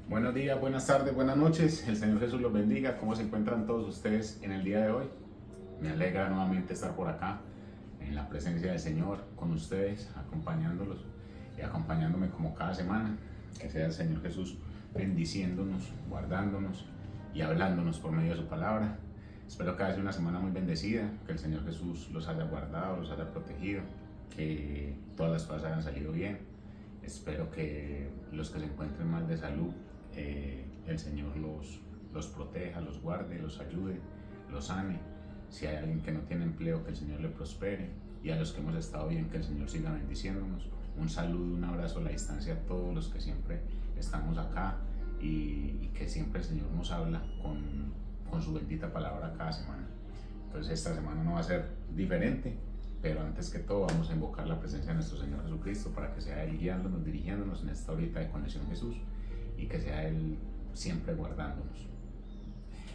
Buenos días, buenas tardes, buenas noches. El Señor Jesús los bendiga. ¿Cómo se encuentran todos ustedes en el día de hoy? Me alegra nuevamente estar por acá, en la presencia del Señor, con ustedes, acompañándolos y acompañándome como cada semana. Que sea el Señor Jesús bendiciéndonos, guardándonos y hablándonos por medio de su palabra. Espero que haya sido una semana muy bendecida, que el Señor Jesús los haya guardado, los haya protegido, que todas las cosas hayan salido bien. Espero que los que se encuentren mal de salud, el Señor los proteja, los guarde, los ayude, los sane. Si hay alguien que no tiene empleo, que el Señor le prospere. Y a los que hemos estado bien, que el Señor siga bendiciéndonos. Un saludo, un abrazo a la distancia a todos los que siempre estamos acá y que siempre el Señor nos habla con su bendita palabra cada semana. Entonces esta semana no va a ser diferente, pero antes que todo vamos a invocar la presencia de nuestro Señor Jesucristo para que sea Él guiándonos, dirigiéndonos en esta horita de conexión Jesús y que sea Él siempre guardándonos.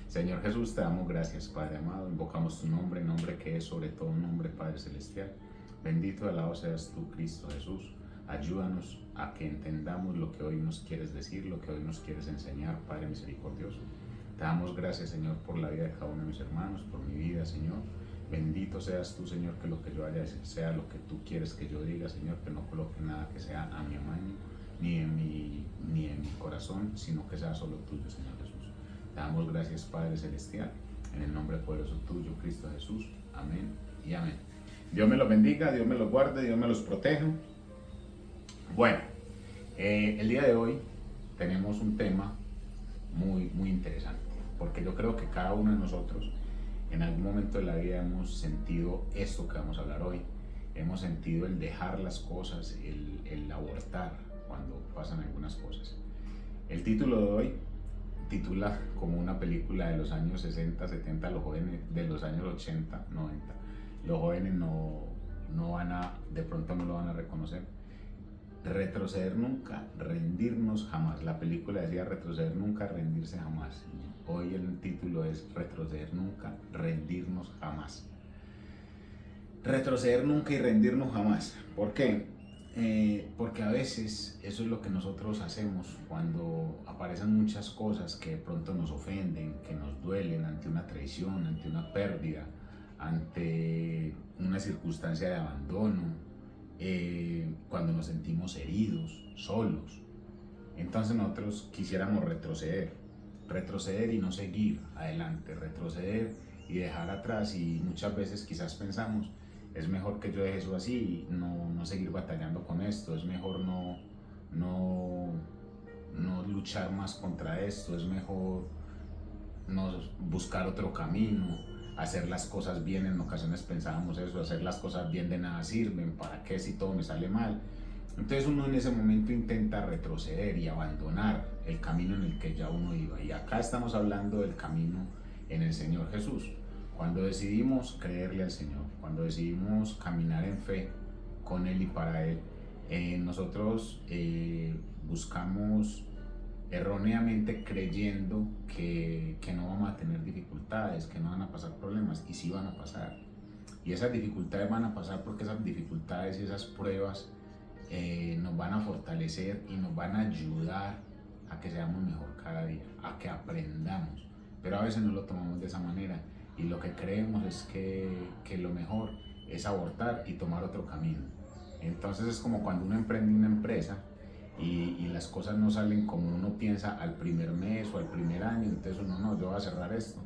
Señor Jesús, te damos gracias, Padre amado, invocamos tu nombre que es sobre todo nombre, Padre Celestial. Bendito y alabado seas tú, Cristo Jesús. Ayúdanos a que entendamos lo que hoy nos quieres decir, lo que hoy nos quieres enseñar, Padre misericordioso. Te damos gracias, Señor, por la vida de cada uno de mis hermanos, por mi vida, Señor. Bendito seas tú, Señor, que lo que yo vaya a decir sea lo que tú quieres que yo diga, Señor, que no coloque nada que sea a mi amaño, ni en mi corazón, sino que sea solo tuyo, Señor Jesús. Te damos gracias, Padre Celestial, en el nombre poderoso tuyo, Cristo Jesús. Amén y amén. Dios me los bendiga, Dios me los guarde, Dios me los proteja. Bueno, el día de hoy tenemos un tema muy interesante, porque yo creo que cada uno de nosotros en algún momento de la vida hemos sentido esto que vamos a hablar hoy. Hemos sentido el dejar las cosas, el abortar cuando pasan algunas cosas. El título de hoy titula como una película de los años 60, 70, los jóvenes de los años 80, 90. Los jóvenes no van a, de pronto no lo van a reconocer. Retroceder nunca, rendirnos jamás. La película decía retroceder nunca, rendirse jamás. Hoy el título es retroceder nunca, rendirnos jamás. Retroceder nunca y rendirnos jamás. ¿Por qué? Porque a veces eso es lo que nosotros hacemos cuando aparecen muchas cosas que de pronto nos ofenden, que nos duelen ante una traición, ante una pérdida, ante una circunstancia de abandono, cuando nos sentimos heridos, solos. Entonces nosotros quisiéramos retroceder y no seguir adelante, retroceder y dejar atrás, y muchas veces quizás pensamos, es mejor que yo deje eso así, no seguir batallando con esto, es mejor no luchar más contra esto, es mejor no buscar otro camino, hacer las cosas bien. En ocasiones pensábamos eso, hacer las cosas bien de nada sirven, ¿para qué si todo me sale mal? Entonces uno en ese momento intenta retroceder y abandonar el camino en el que ya uno iba. Y acá estamos hablando del camino en el Señor Jesús. Cuando decidimos creerle al Señor, cuando decidimos caminar en fe con Él y para Él, nosotros buscamos erróneamente creyendo que no vamos a tener dificultades, que no van a pasar problemas, y sí van a pasar. Y esas dificultades van a pasar porque esas dificultades y esas pruebas nos van a fortalecer y nos van a ayudar a que seamos mejor cada día, a que aprendamos. Pero a veces no lo tomamos de esa manera y lo que creemos es que lo mejor es abortar y tomar otro camino. Entonces es como cuando uno emprende una empresa y las cosas no salen como uno piensa al primer mes o al primer año. Entonces uno, no, yo voy a cerrar esto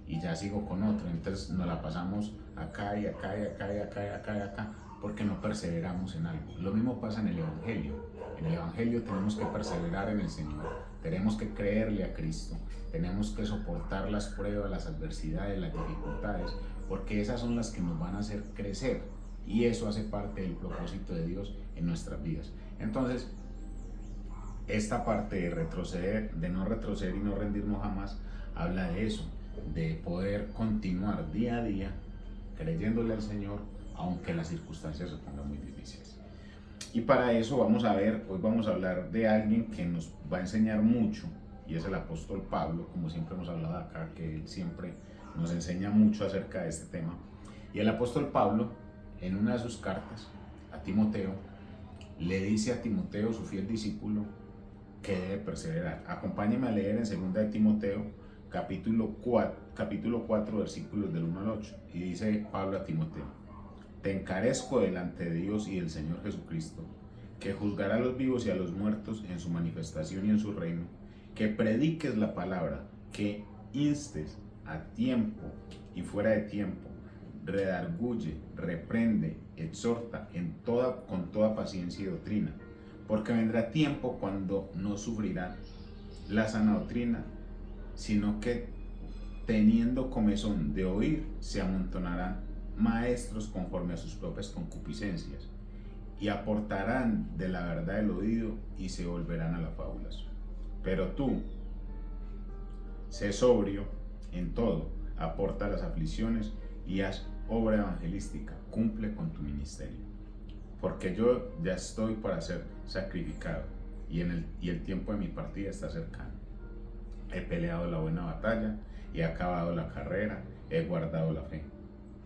y ya sigo con otro. Entonces nos la pasamos acá y acá y acá y acá y acá y acá porque no perseveramos en algo. Lo mismo pasa en el Evangelio. En el Evangelio tenemos que perseverar en el Señor, tenemos que creerle a Cristo, tenemos que soportar las pruebas, las adversidades, las dificultades, porque esas son las que nos van a hacer crecer, y eso hace parte del propósito de Dios en nuestras vidas. Entonces, esta parte de retroceder, de no retroceder y no rendirnos jamás, habla de eso, de poder continuar día a día creyéndole al Señor, aunque las circunstancias se pongan muy difíciles. Y para eso vamos a ver, hoy vamos a hablar de alguien que nos va a enseñar mucho, y es el apóstol Pablo. Como siempre hemos hablado acá, que él siempre nos enseña mucho acerca de este tema. Y el apóstol Pablo, en una de sus cartas a Timoteo, le dice a Timoteo, su fiel discípulo, que debe perseverar. Acompáñeme a leer en 2 de Timoteo, capítulo 4, versículos del 1 al 8. Y dice Pablo a Timoteo: te encarezco delante de Dios y del Señor Jesucristo, que juzgará a los vivos y a los muertos en su manifestación y en su reino, que prediques la palabra, que instes a tiempo y fuera de tiempo, redarguye, reprende, exhorta con toda paciencia y doctrina, porque vendrá tiempo cuando no sufrirán la sana doctrina, sino que teniendo comezón de oír, se amontonarán maestros conforme a sus propias concupiscencias, y aportarán de la verdad el oído y se volverán a las fábulas. Pero tú, sé sobrio en todo, aporta las aflicciones y haz obra evangelística, cumple con tu ministerio. Porque yo ya estoy para ser sacrificado y el tiempo de mi partida está cercano. He peleado la buena batalla, he acabado la carrera, he guardado la fe.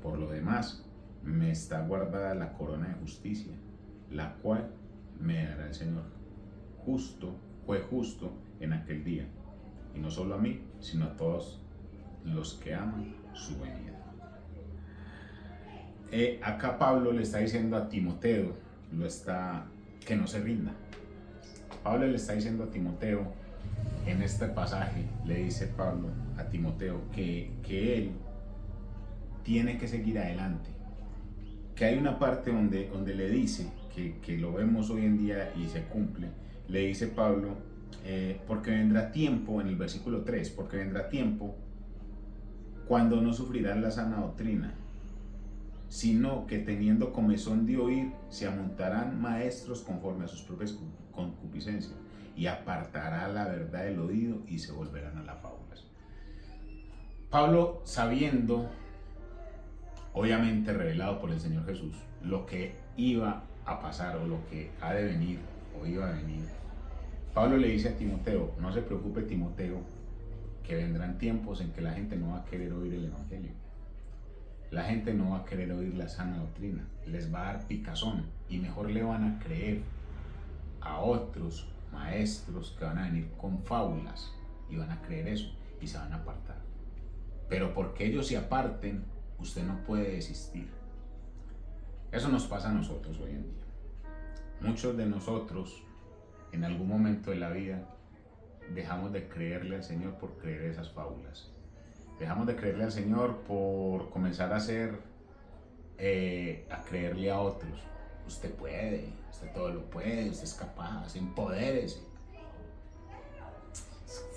Por lo demás, me está guardada la corona de justicia, la cual me dará el Señor. Fue justo en aquel día, y no solo a mí, sino a todos los que aman su venida. Acá Pablo le está diciendo a Timoteo, que no se rinda. Pablo le está diciendo a Timoteo, en este pasaje le dice Pablo a Timoteo que él tiene que seguir adelante, que hay una parte donde le dice, que lo vemos hoy en día y se cumple, le dice Pablo, porque vendrá tiempo, en el versículo 3, porque vendrá tiempo cuando no sufrirán la sana doctrina, sino que teniendo comezón de oír, se amontarán maestros conforme a sus propias concupiscencias, y apartará la verdad del oído y se volverán a las fábulas. Pablo, sabiendo, obviamente revelado por el Señor Jesús, lo que iba a pasar o lo que ha de venir o iba a venir, Pablo le dice a Timoteo: no se preocupe, Timoteo, que vendrán tiempos en que la gente no va a querer oír el Evangelio. La gente no va a querer oír la sana doctrina, les va a dar picazón y mejor le van a creer a otros maestros que van a venir con fábulas y van a creer eso y se van a apartar. Pero porque ellos se aparten, usted no puede desistir. Eso nos pasa a nosotros hoy en día. Muchos de nosotros en algún momento de la vida dejamos de creerle al Señor por creer esas fábulas. Dejamos de creerle al Señor por comenzar a creerle a otros. Usted puede, usted todo lo puede, usted es capaz, empodérese.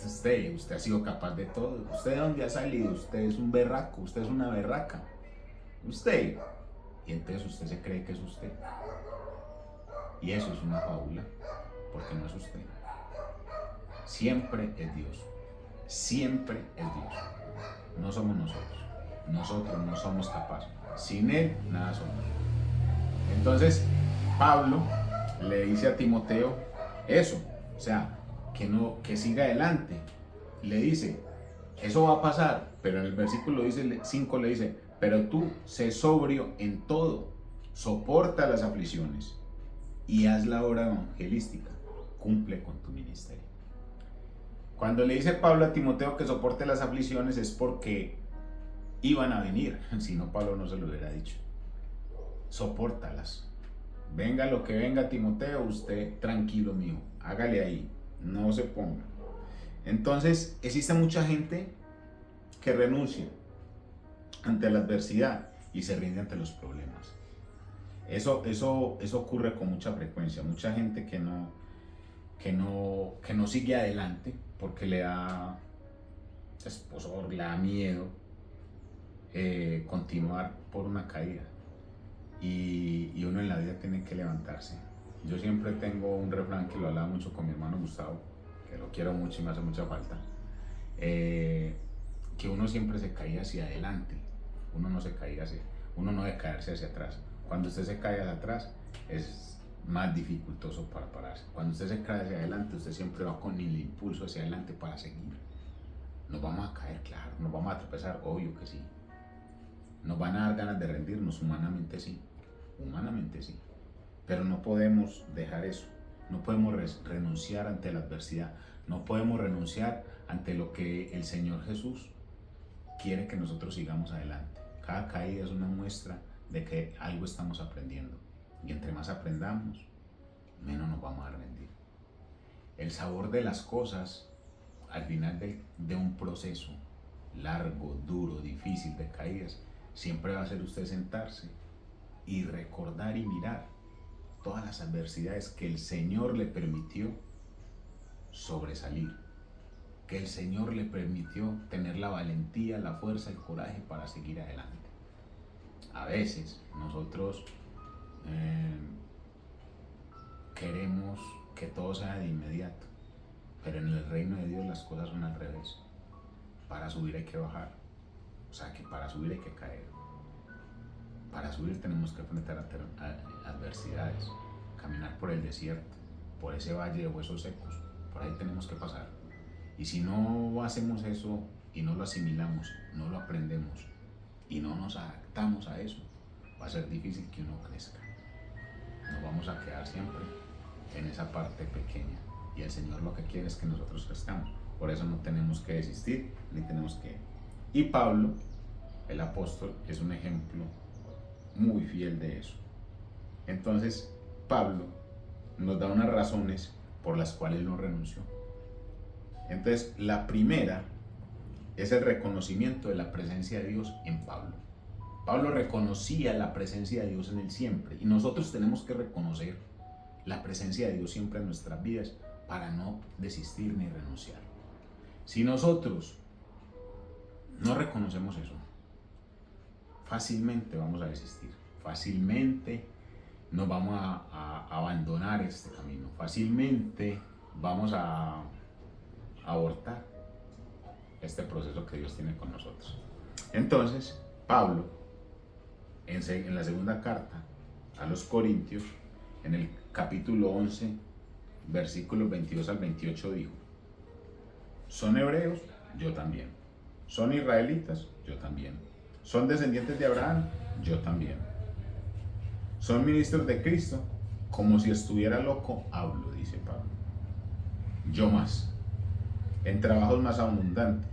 Usted ha sido capaz de todo. ¿Usted de dónde ha salido? Usted es un berraco, usted es una berraca. Usted. Y entonces usted se cree que es usted. Y eso es una fábula, porque no es usted. Siempre es Dios. Siempre es Dios. No somos nosotros. Nosotros no somos capaces. Sin Él, nada somos. Entonces, Pablo le dice a Timoteo eso. O sea, que siga adelante. Le dice, eso va a pasar. Pero en el versículo 5 le dice, pero tú sé sobrio en todo. Soporta las aflicciones y haz la obra evangelística. Cumple con tu ministerio. Cuando le dice Pablo a Timoteo que soporte las aflicciones es porque iban a venir, si no Pablo no se lo hubiera dicho. Sopórtalas. Venga lo que venga, Timoteo, usted tranquilo, mijo, hágale ahí, no se ponga. Entonces existe mucha gente que renuncia ante la adversidad y se rinde ante los problemas. Eso ocurre con mucha frecuencia. Mucha gente que no sigue adelante porque le da esposor, le da miedo continuar por una caída. Y uno en la vida tiene que levantarse. Yo siempre tengo un refrán que lo hablaba mucho con mi hermano Gustavo, que lo quiero mucho y me hace mucha falta, que uno siempre se caía hacia adelante, uno no debe caerse hacia atrás. Cuando usted se cae hacia atrás es más dificultoso para pararse. Cuando usted se cae hacia adelante, usted siempre va con el impulso hacia adelante para seguir. Nos vamos a caer, claro, nos vamos a tropezar, obvio que sí. Nos van a dar ganas de rendirnos, humanamente sí, pero no podemos dejar eso. no podemos renunciar ante la adversidad, no podemos renunciar ante lo que el Señor Jesús quiere que nosotros sigamos adelante. Cada caída es una muestra de que algo estamos aprendiendo, y entre más aprendamos, menos nos vamos a rendir. El sabor de las cosas al final de un proceso largo, duro, difícil de caídas, siempre va a ser usted sentarse y recordar y mirar todas las adversidades que el Señor le permitió sobresalir, que el Señor le permitió tener la valentía, la fuerza, el coraje para seguir adelante. A veces nosotros queremos que todo sea de inmediato, pero en el reino de Dios las cosas son al revés. Para subir hay que bajar, o sea que para subir hay que caer. Para subir tenemos que enfrentar adversidades, caminar por el desierto, por ese valle de huesos secos, por ahí tenemos que pasar. Y si no hacemos eso y no lo asimilamos, no lo aprendemos y no nos adaptamos a eso, va a ser difícil que uno crezca. Nos vamos a quedar siempre en esa parte pequeña, y el Señor lo que quiere es que nosotros crezcamos. Por eso no tenemos que desistir, ni tenemos que... Y Pablo, el apóstol, es un ejemplo muy fiel de eso. Entonces, Pablo nos da unas razones por las cuales no renunció. Entonces, la primera es el reconocimiento de la presencia de Dios en Pablo. Pablo reconocía la presencia de Dios en él siempre, y nosotros tenemos que reconocer la presencia de Dios siempre en nuestras vidas para no desistir ni renunciar. Si nosotros no reconocemos eso, fácilmente vamos a desistir, fácilmente nos vamos a abandonar este camino, fácilmente vamos a abortar este proceso que Dios tiene con nosotros. Entonces, Pablo, en la segunda carta a los Corintios, en el capítulo 11, versículos 22 al 28, dijo: ¿son hebreos? Yo también. ¿Son israelitas? Yo también. ¿Son descendientes de Abraham? Yo también. ¿Son ministros de Cristo? Como si estuviera loco, hablo, dice Pablo. Yo más. En trabajos más abundantes,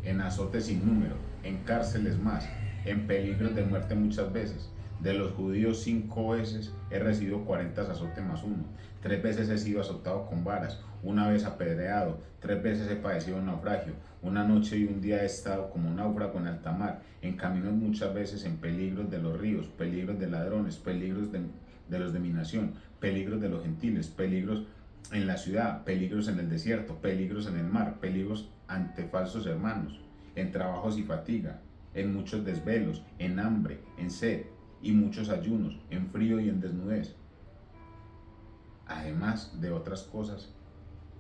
en azotes sin número, en cárceles más, en peligros de muerte muchas veces. De los judíos 5 veces he recibido 40 azotes más 1. 3 veces he sido azotado con varas, 1 vez apedreado, 3 veces he padecido un naufragio. Una noche y un día he estado como náufrago en alta mar, en caminos muchas veces, en peligros de los ríos, peligros de ladrones, peligros de los de mi nación, peligros de los gentiles, peligros en la ciudad, peligros en el desierto, peligros en el mar, peligros ante falsos hermanos, en trabajos y fatiga, en muchos desvelos, en hambre, en sed y muchos ayunos, en frío y en desnudez. Además de otras cosas,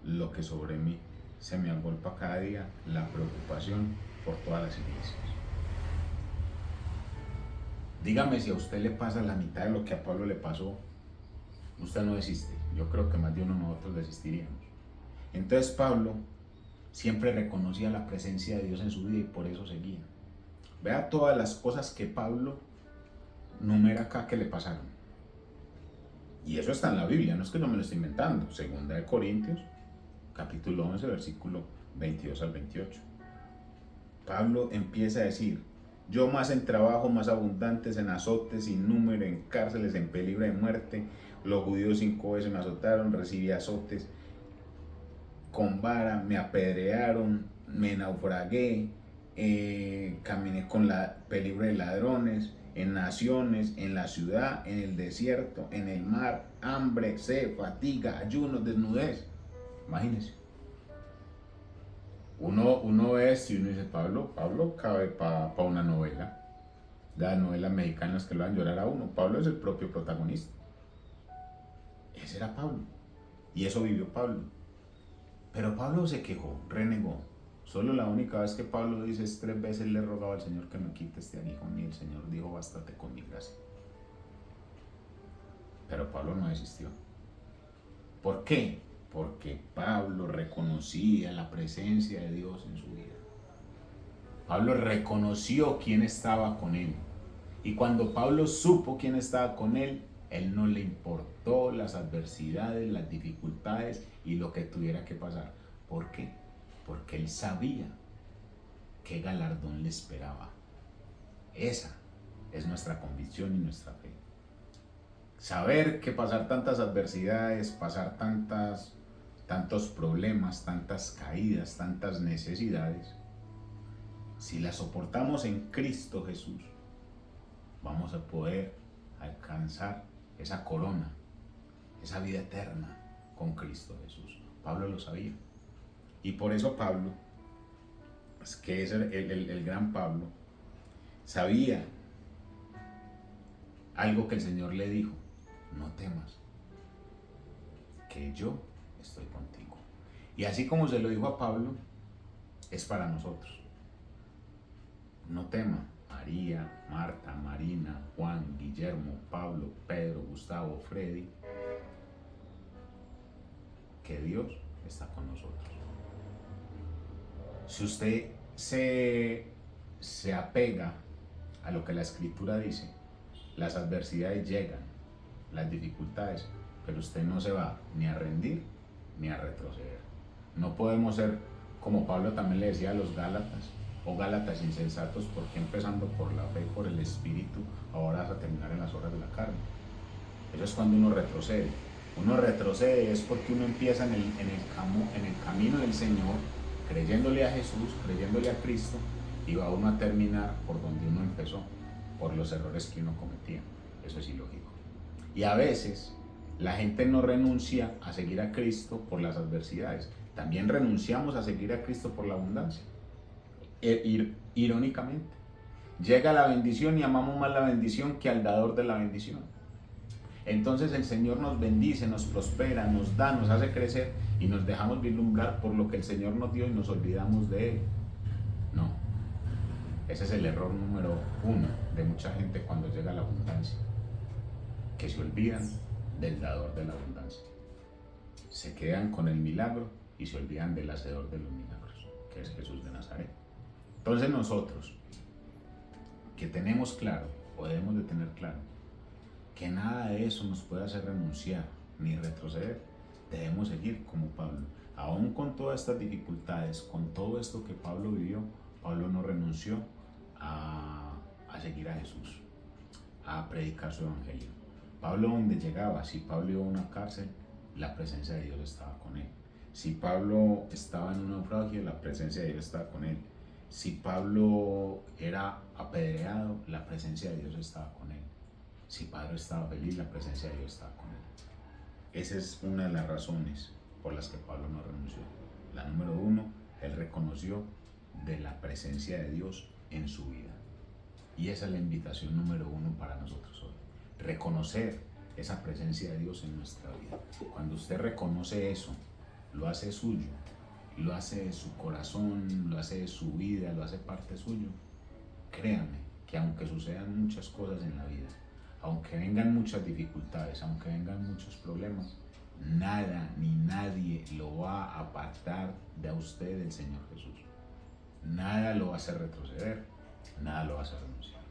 lo que sobre mí se me agolpa cada día, la preocupación por todas las iglesias. Dígame si a usted le pasa la mitad de lo que a Pablo le pasó, usted no desiste. Yo creo que más de uno de nosotros desistiríamos. Entonces Pablo siempre reconocía la presencia de Dios en su vida y por eso seguía. Vea todas las cosas que Pablo numera acá que le pasaron. Y eso está en la Biblia, no es que yo me lo estoy inventando. Segunda de Corintios, capítulo 11, versículo 22 al 28. Pablo empieza a decir: yo más en trabajo más abundantes, en azotes sin número, en cárceles, en peligro de muerte. Los judíos 5 veces me azotaron, recibí azotes con vara, me apedrearon, me naufragué, caminé con peligro de ladrones, en naciones, en la ciudad, en el desierto, en el mar, hambre, sed, fatiga, ayunos, desnudez. Imagínense. Uno ve esto y uno dice: Pablo cabe para una novela. Las novelas mexicanas que lo van a llorar a uno. Pablo es el propio protagonista. Ese era Pablo. Y eso vivió Pablo. Pero Pablo se quejó, renegó. Solo la única vez que Pablo dice es 3 veces le he rogado al Señor que me quite este aguijón, y el Señor dijo: bástate con mi gracia. Pero Pablo no desistió. ¿Por qué? Porque Pablo reconocía la presencia de Dios en su vida. Pablo reconoció quién estaba con él. Y cuando Pablo supo quién estaba con él, Él no le importó las adversidades, las dificultades y lo que tuviera que pasar. ¿Por qué? Porque él sabía qué galardón le esperaba. Esa es nuestra convicción y nuestra fe. Saber que pasar tantas adversidades, pasar tantos problemas, tantas caídas, tantas necesidades, si las soportamos en Cristo Jesús, vamos a poder alcanzar esa corona, esa vida eterna con Cristo Jesús. Pablo lo sabía. Y por eso Pablo, que es el gran Pablo, sabía algo que el Señor le dijo: no temas, que yo estoy contigo. Y así como se lo dijo a Pablo, es para nosotros. No tema, María, Marta, Marina, Juan, Guillermo, Pablo, Pedro, Gustavo, Freddy, que Dios está con nosotros. Si usted se apega a lo que la Escritura dice, las adversidades llegan, las dificultades, pero usted no se va ni a rendir ni a retroceder. No podemos ser, como Pablo también le decía a los Gálatas: o Gálatas insensatos, porque empezando por la fe y por el Espíritu, ahora vas a terminar en las obras de la carne. Eso es cuando uno retrocede. Uno retrocede es porque uno empieza en el camino del Señor, creyéndole a Jesús, creyéndole a Cristo, y va uno a terminar por donde uno empezó, por los errores que uno cometía. Eso es ilógico. Y a veces la gente no renuncia a seguir a Cristo por las adversidades. También renunciamos a seguir a Cristo por la abundancia. Irónicamente, llega la bendición y amamos más la bendición que al dador de la bendición. Entonces el Señor nos bendice, nos prospera, nos da, nos hace crecer y nos dejamos vislumbrar por lo que el Señor nos dio y nos olvidamos de Él. No, ese es el error número 1 de mucha gente cuando llega a la abundancia, que se olvidan del dador de la abundancia. Se quedan con el milagro y se olvidan del hacedor de los milagros, que es Jesús de Nazaret. Entonces nosotros, que tenemos claro, o debemos de tener claro, que nada de eso nos puede hacer renunciar ni retroceder, debemos seguir como Pablo. Aún con todas estas dificultades, con todo esto que Pablo vivió, Pablo no renunció a seguir a Jesús, a predicar su evangelio. Pablo, donde llegaba, si Pablo iba a una cárcel, la presencia de Dios estaba con él. Si Pablo estaba en un naufragio, la presencia de Dios estaba con él. Si Pablo era apedreado, la presencia de Dios estaba con él. Si Pablo estaba feliz, la presencia de Dios estaba con él. Esa es una de las razones por las que Pablo no renunció. La número 1, él reconoció de la presencia de Dios en su vida. Y esa es la invitación número 1 para nosotros hoy. Reconocer esa presencia de Dios en nuestra vida. Cuando usted reconoce eso, lo hace suyo, lo hace de su corazón, lo hace de su vida, lo hace parte suyo, créame que aunque sucedan muchas cosas en la vida, aunque vengan muchas dificultades, aunque vengan muchos problemas, nada ni nadie lo va a apartar de a usted del Señor Jesús. Nada lo va a hacer retroceder, nada lo va a hacer renunciar.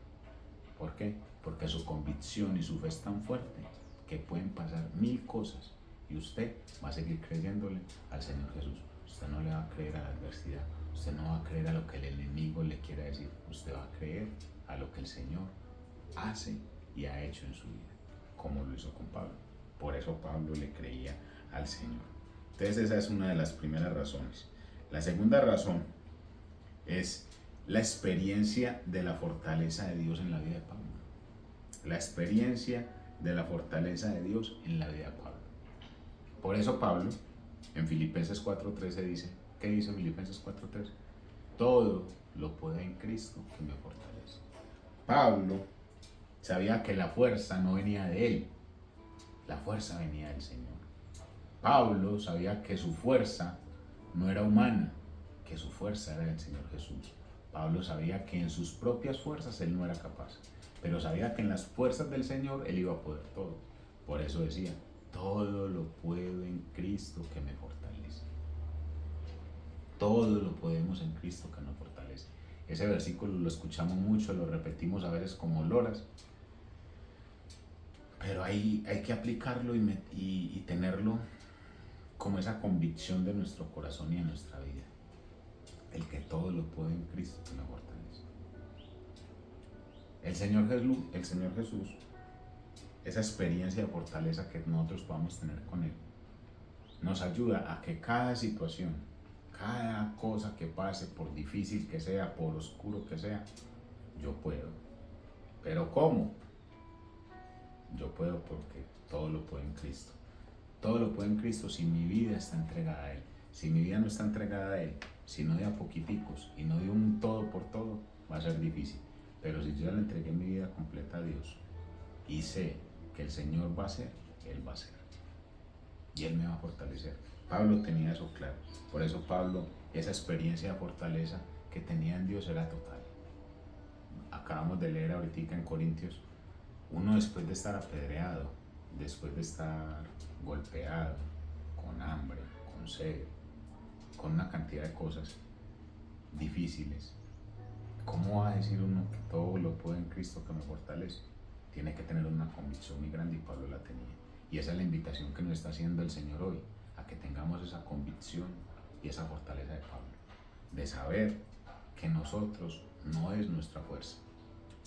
¿Por qué? Porque su convicción y su fe es tan fuerte que pueden pasar 1000 cosas y usted va a seguir creyéndole al Señor Jesús. Usted no le va a creer a la adversidad, usted no va a creer a lo que el enemigo le quiera decir, usted va a creer a lo que el Señor hace y ha hecho en su vida, como lo hizo con Pablo. Por eso Pablo le creía al Señor. Entonces esa es una de las primeras razones. La segunda razón es la experiencia de la fortaleza de Dios en la vida de Pablo. La experiencia de la fortaleza de Dios en la vida de Pablo. Por eso Pablo en Filipenses 4:13 dice, ¿qué dice Filipenses 4:13? Todo lo puedo en Cristo que me fortalece. Pablo sabía que la fuerza no venía de él, la fuerza venía del Señor. Pablo sabía que su fuerza no era humana, que su fuerza era del Señor Jesús. Pablo sabía que en sus propias fuerzas él no era capaz, pero sabía que en las fuerzas del Señor él iba a poder todo. Por eso decía, todo lo puedo en Cristo que me fortalece. Todo lo podemos en Cristo que nos fortalece. Ese versículo lo escuchamos mucho, lo repetimos a veces como loras, Pero hay que aplicarlo y tenerlo como esa convicción de nuestro corazón y de nuestra vida. El que todo lo puede en Cristo que me fortalece. El Señor Jesús, esa experiencia de fortaleza que nosotros podamos tener con Él, nos ayuda a que cada situación, cada cosa que pase, por difícil que sea, por oscuro que sea, yo puedo. ¿Pero cómo? Yo puedo porque todo lo puedo en Cristo. Todo lo puedo en Cristo si mi vida está entregada a Él. Si mi vida no está entregada a Él, si no de a poquiticos y no de un todo por todo, va a ser difícil. Pero si yo ya le entregué mi vida completa a Dios y sé que el Señor va a hacer, Él va a hacer. Y Él me va a fortalecer. Pablo tenía eso claro. Por eso Pablo, esa experiencia de fortaleza que tenía en Dios era total. Acabamos de leer ahorita en Corintios, uno después de estar apedreado, después de estar golpeado, con hambre, con sed, con una cantidad de cosas difíciles, ¿cómo va a decir uno que todo lo puedo en Cristo que me fortalece? Tiene que tener una convicción muy grande y Pablo la tenía. Y esa es la invitación que nos está haciendo el Señor hoy, a que tengamos esa convicción y esa fortaleza de Pablo, de saber que nosotros no es nuestra fuerza,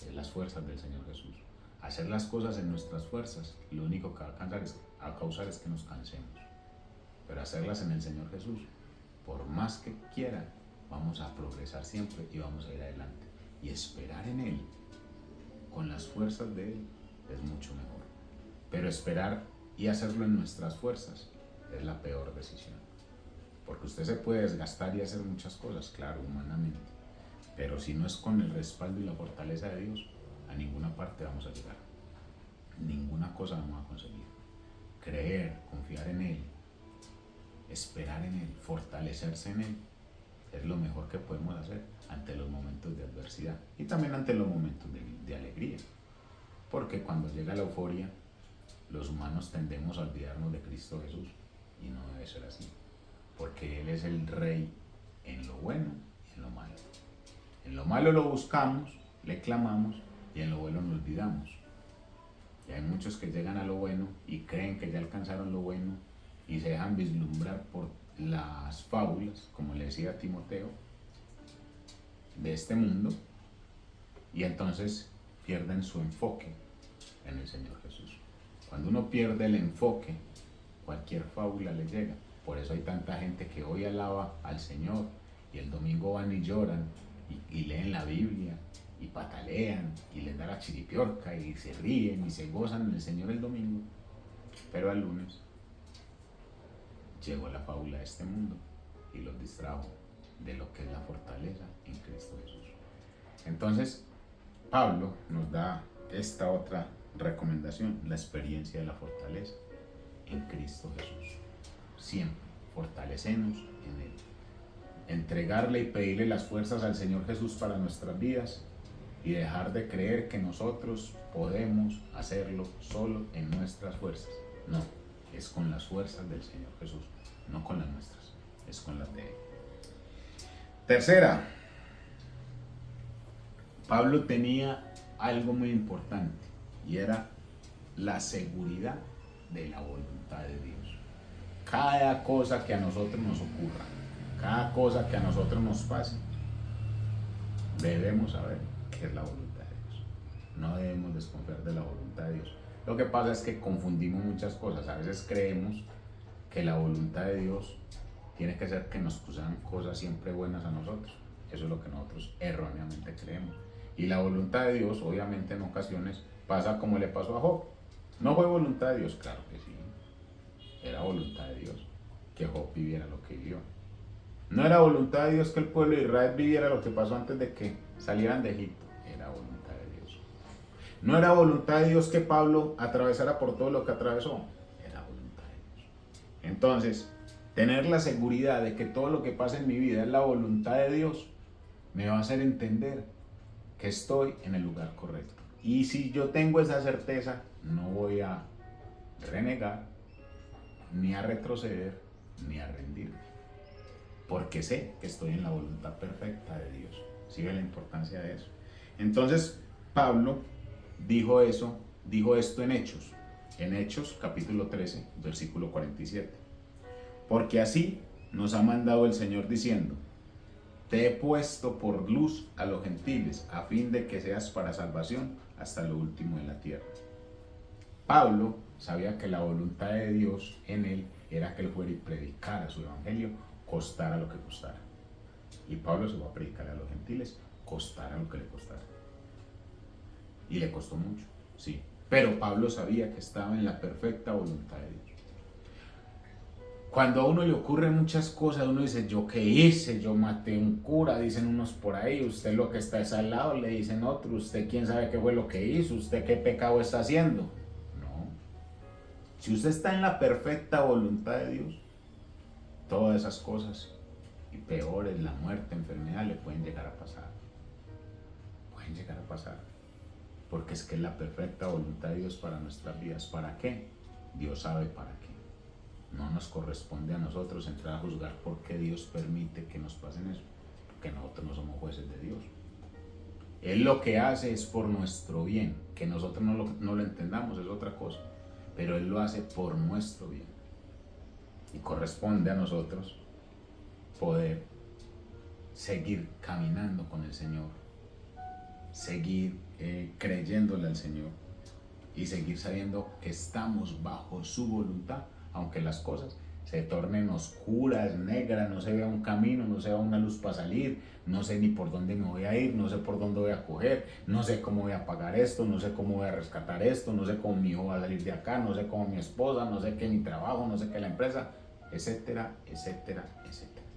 es las fuerzas del Señor Jesús. Hacer las cosas en nuestras fuerzas, lo único que va a causar es que nos cansemos. Pero hacerlas en el Señor Jesús, por más que quiera, vamos a progresar siempre y vamos a ir adelante. Y esperar en Él, con las fuerzas de Él, es mucho mejor. Pero esperar y hacerlo en nuestras fuerzas es la peor decisión. Porque usted se puede desgastar y hacer muchas cosas, claro, humanamente. Pero si no es con el respaldo y la fortaleza de Dios, a ninguna parte vamos a llegar. Ninguna cosa vamos a conseguir. Creer, confiar en Él, esperar en Él, fortalecerse en Él, es lo mejor que podemos hacer ante los momentos de adversidad y también ante los momentos de alegría. Porque cuando llega la euforia, los humanos tendemos a olvidarnos de Cristo Jesús y no debe ser así. Porque Él es el Rey en lo bueno y en lo malo. En lo malo lo buscamos, le clamamos y en lo bueno nos olvidamos. Y hay muchos que llegan a lo bueno y creen que ya alcanzaron lo bueno y se dejan vislumbrar por las fábulas, como le decía a Timoteo, de este mundo, y entonces pierden su enfoque en el Señor Jesús. Cuando uno pierde el enfoque, cualquier fábula le llega. Por eso hay tanta gente que hoy alaba al Señor y el domingo van y lloran y leen la Biblia y patalean y les da la chiripiorca y se ríen y se gozan en el Señor el domingo, pero al lunes llegó la fábula de este mundo y los distrajo de lo que es la fortaleza en Cristo Jesús. Entonces Pablo nos da esta otra recomendación, la experiencia de la fortaleza en Cristo Jesús. Siempre fortalecernos en Él, entregarle y pedirle las fuerzas al Señor Jesús para nuestras vidas y dejar de creer que nosotros podemos hacerlo solo en nuestras fuerzas. No, es con las fuerzas del Señor Jesús, no con las nuestras, es con las de Él. Tercera, Pablo tenía algo muy importante y era la seguridad de la voluntad de Dios. Cada cosa que a nosotros nos ocurra, cada cosa que a nosotros nos pase, debemos saber que es la voluntad de Dios. No debemos desconfiar de la voluntad de Dios. Lo que pasa es que confundimos muchas cosas. A veces creemos que la voluntad de Dios tiene que ser que nos sucedan cosas siempre buenas a nosotros. Eso es lo que nosotros erróneamente creemos. Y la voluntad de Dios, obviamente, en ocasiones pasa como le pasó a Job. ¿No fue voluntad de Dios? Claro que sí. Era voluntad de Dios que Job viviera lo que vivió. No era voluntad de Dios que el pueblo de Israel viviera lo que pasó antes de que salieran de Egipto. Era voluntad de Dios. No era voluntad de Dios que Pablo atravesara por todo lo que atravesó. Era voluntad de Dios. Entonces, tener la seguridad de que todo lo que pasa en mi vida es la voluntad de Dios me va a hacer entender que estoy en el lugar correcto. Y si yo tengo esa certeza, no voy a renegar, ni a retroceder, ni a rendirme. Porque sé que estoy en la voluntad perfecta de Dios. ¿Sigue la importancia de eso? Entonces, Pablo dijo esto en Hechos. en Hechos capítulo 13, versículo 47. Porque así nos ha mandado el Señor diciendo: te he puesto por luz a los gentiles, a fin de que seas para salvación hasta lo último de la tierra. Pablo sabía que la voluntad de Dios en él era que él fuera y predicara su evangelio, costara lo que costara. Y Pablo se va a predicar a los gentiles, costara lo que le costara. Y le costó mucho, sí. Pero Pablo sabía que estaba en la perfecta voluntad de Dios. Cuando a uno le ocurren muchas cosas, uno dice: ¿yo qué hice? Yo maté un cura, dicen unos por ahí. Usted lo que está es al lado, le dicen otro. Usted quién sabe qué fue lo que hizo, usted qué pecado está haciendo. No. Si usted está en la perfecta voluntad de Dios, todas esas cosas y peores, la muerte, enfermedad, le pueden llegar a pasar. Pueden llegar a pasar. Porque es que es la perfecta voluntad de Dios para nuestras vidas. ¿Para qué? Dios sabe para qué. No nos corresponde a nosotros entrar a juzgar por qué Dios permite que nos pasen eso, porque nosotros no somos jueces de Dios. Él lo que hace es por nuestro bien. Que nosotros no lo entendamos es otra cosa, pero Él lo hace por nuestro bien. Y corresponde a nosotros poder seguir caminando con el Señor, seguir creyéndole al Señor y seguir sabiendo que estamos bajo su voluntad, aunque las cosas se tornen oscuras, negras, no se vea un camino, no se vea una luz para salir, no sé ni por dónde me voy a ir, no sé por dónde voy a coger, no sé cómo voy a pagar esto, no sé cómo voy a rescatar esto, no sé cómo mi hijo va a salir de acá, no sé cómo mi esposa, no sé qué mi trabajo, no sé qué la empresa, etcétera, etcétera, etcétera.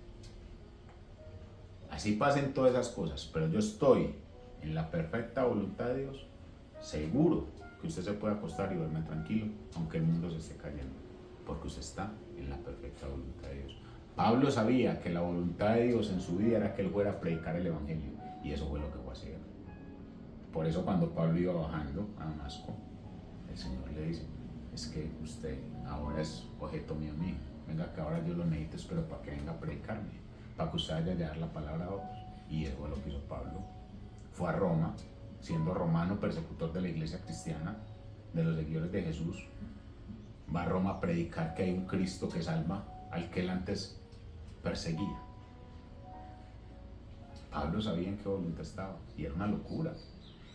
Así pasen todas esas cosas, pero yo estoy en la perfecta voluntad de Dios, seguro que usted se puede acostar y dormir tranquilo, aunque el mundo se esté cayendo, porque usted está en la perfecta voluntad de Dios. Pablo sabía que la voluntad de Dios en su vida era que él fuera a predicar el evangelio, y eso fue lo que fue a hacer. Por eso cuando Pablo iba bajando a Damasco, el Señor le dice: es que usted ahora es objeto mío, venga que ahora yo lo necesito, pero para que venga a predicarme, para que usted vaya a llevar la palabra a otros. Y eso fue lo que hizo Pablo. Fue a Roma, siendo romano, persecutor de la iglesia cristiana, de los seguidores de Jesús. Va a Roma a predicar que hay un Cristo que salva al que él antes perseguía. Pablo sabía en qué voluntad estaba, y era una locura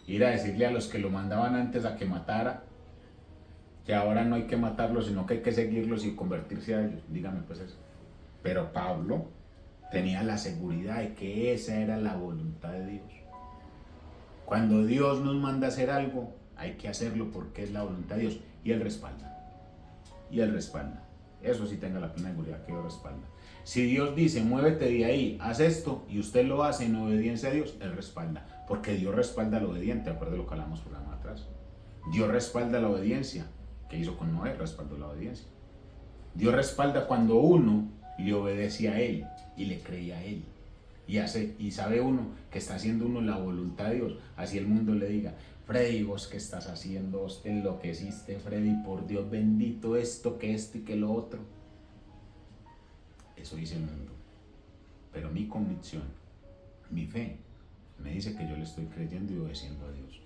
ir a decirle a los que lo mandaban antes a que matara, que ahora no hay que matarlos, sino que hay que seguirlos y convertirse a ellos. Dígame pues eso. Pero Pablo tenía la seguridad de que esa era la voluntad de Dios. Cuando Dios nos manda a hacer algo, hay que hacerlo porque es la voluntad de Dios, y Él respalda. Y Él respalda. Eso sí, tenga la plena seguridad que Dios respalda. Si Dios dice: muévete de ahí, haz esto, y usted lo hace en obediencia a Dios, Él respalda. Porque Dios respalda al obediente, acuerdo de lo que hablamos por atrás. Dios respalda la obediencia. ¿Qué hizo con Noé? Respaldó la obediencia. Dios respalda cuando uno le obedece a Él y le cree a Él. Y sabe uno que está haciendo uno la voluntad de Dios. Así el mundo le diga: Freddy, ¿vos qué estás haciendo? ¿Vos te enloqueciste, Freddy? Por Dios bendito, esto y que lo otro. Eso dice el mundo. Pero mi convicción, mi fe, me dice que yo le estoy creyendo y obedeciendo a Dios.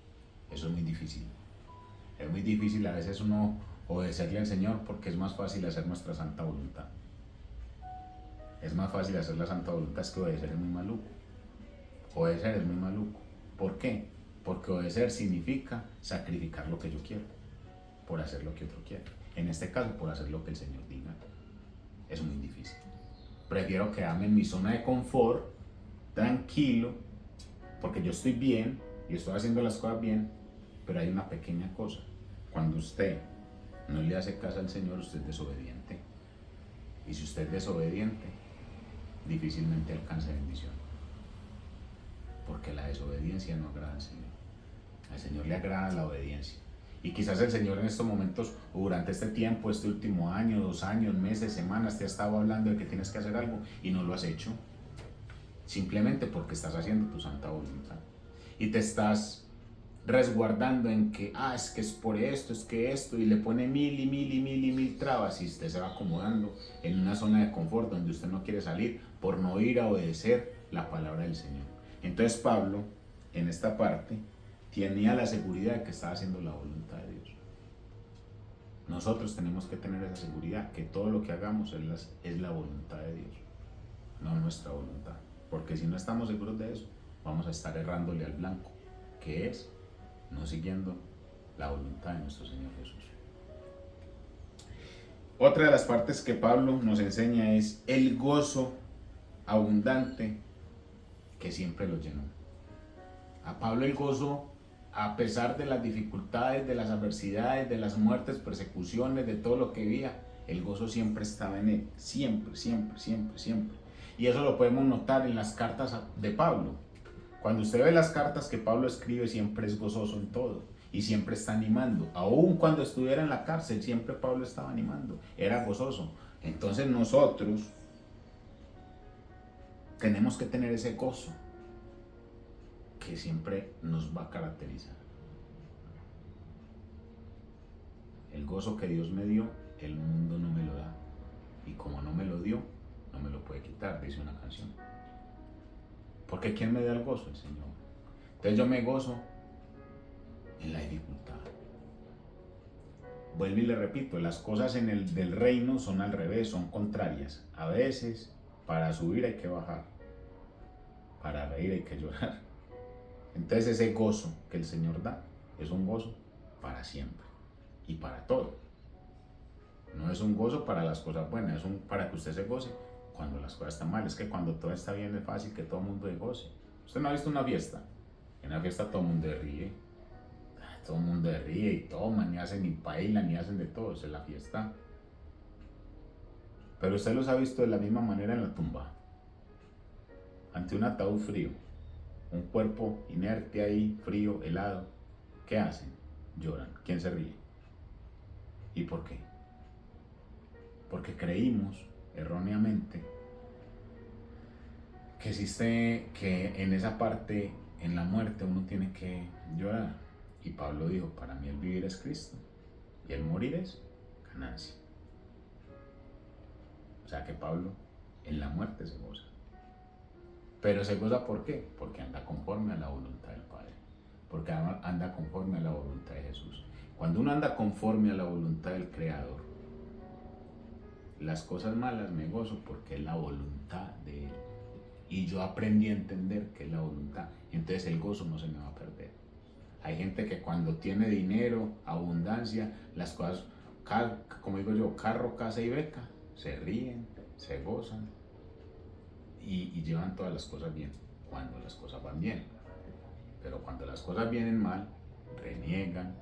Eso es muy difícil. Es muy difícil a veces uno obedecerle al Señor, porque es más fácil hacer nuestra santa voluntad. Es más fácil hacer la santa voluntad, es que obedecer es muy maluco. Obedecer es muy maluco. ¿Por qué? Porque obedecer significa sacrificar lo que yo quiero por hacer lo que otro quiere. En este caso, por hacer lo que el Señor diga. Es muy difícil. Prefiero quedarme en mi zona de confort, tranquilo, porque yo estoy bien y estoy haciendo las cosas bien, pero hay una pequeña cosa. Cuando usted no le hace caso al Señor, usted es desobediente. Y si usted es desobediente, difícilmente alcanza bendición. Porque la desobediencia no agrada al Señor. Al Señor le agrada la obediencia. Y quizás el Señor en estos momentos, o durante este tiempo, este último año, 2 años, meses, semanas, te ha estado hablando de que tienes que hacer algo y no lo has hecho. Simplemente porque estás haciendo tu santa voluntad. Y te estás resguardando en que, es que es por esto, es que esto, y le pone mil trabas, y usted se va acomodando en una zona de confort donde usted no quiere salir por no ir a obedecer la palabra del Señor. Entonces Pablo, en esta parte, tenía la seguridad de que estaba haciendo la voluntad de Dios. Nosotros tenemos que tener esa seguridad, que todo lo que hagamos es la voluntad de Dios, no nuestra voluntad. Porque si no estamos seguros de eso, vamos a estar errándole al blanco, que es no siguiendo la voluntad de nuestro Señor Jesús. Otra de las partes que Pablo nos enseña es el gozo abundante que siempre lo llenó. A Pablo el gozo, a pesar de las dificultades, de las adversidades, de las muertes, persecuciones, de todo lo que vivía, el gozo siempre estaba en él, siempre, siempre, siempre, siempre. Y eso lo podemos notar en las cartas de Pablo. Cuando usted ve las cartas que Pablo escribe, siempre es gozoso en todo y siempre está animando. Aún cuando estuviera en la cárcel, siempre Pablo estaba animando, era gozoso. Entonces nosotros tenemos que tener ese gozo que siempre nos va a caracterizar. El gozo que Dios me dio, el mundo no me lo da. Y como no me lo dio, no me lo puede quitar, dice una canción. Porque ¿quién me da el gozo? El Señor. Entonces yo me gozo en la dificultad. Vuelvo y le repito, las cosas en el del reino son al revés, son contrarias. A veces para subir hay que bajar, para reír hay que llorar. Entonces ese gozo que el Señor da es un gozo para siempre y para todo. No es un gozo para las cosas buenas, es para que usted se goce cuando las cosas están mal. Es que cuando todo está bien es fácil que todo el mundo se goce. Usted no ha visto una fiesta. En una fiesta todo el mundo ríe. Todo el mundo ríe y toman, ni hacen ni bailan, ni hacen de todo. Es la fiesta. Pero usted los ha visto de la misma manera en la tumba. Ante un ataúd frío. Un cuerpo inerte ahí, frío, helado. ¿Qué hacen? Lloran. ¿Quién se ríe? ¿Y por qué? Porque creímos erróneamente que existe, que en esa parte, en la muerte, uno tiene que llorar. Y Pablo dijo, para mí el vivir es Cristo y el morir es ganancia. O sea que Pablo en la muerte se goza. Pero se goza ¿por qué? Porque anda conforme a la voluntad del Padre. Porque anda conforme a la voluntad de Jesús. Cuando uno anda conforme a la voluntad del Creador, las cosas malas me gozo porque es la voluntad de Él. Y yo aprendí a entender que es la voluntad. Entonces el gozo no se me va a perder. Hay gente que cuando tiene dinero, abundancia, las cosas, como digo yo, carro, casa y beca, se ríen, se gozan y llevan todas las cosas bien, cuando las cosas van bien. Pero cuando las cosas vienen mal, reniegan,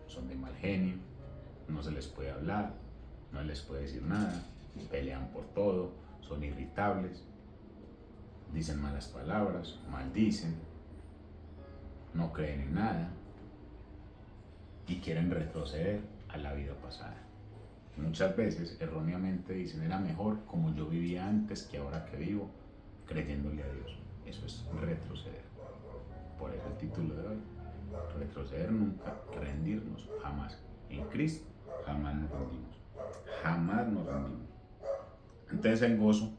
son de mal genio, no se les puede hablar, no les puede decir nada, pelean por todo, son irritables, dicen malas palabras, maldicen, no creen en nada y quieren retroceder a la vida pasada. Muchas veces erróneamente dicen era mejor como yo vivía antes que ahora que vivo, creyéndole a Dios. Eso es retroceder. Por eso el título de hoy, retroceder nunca, rendirnos jamás. En Cristo jamás nos rendimos. Jamás nos rendimos. Entonces el gozo,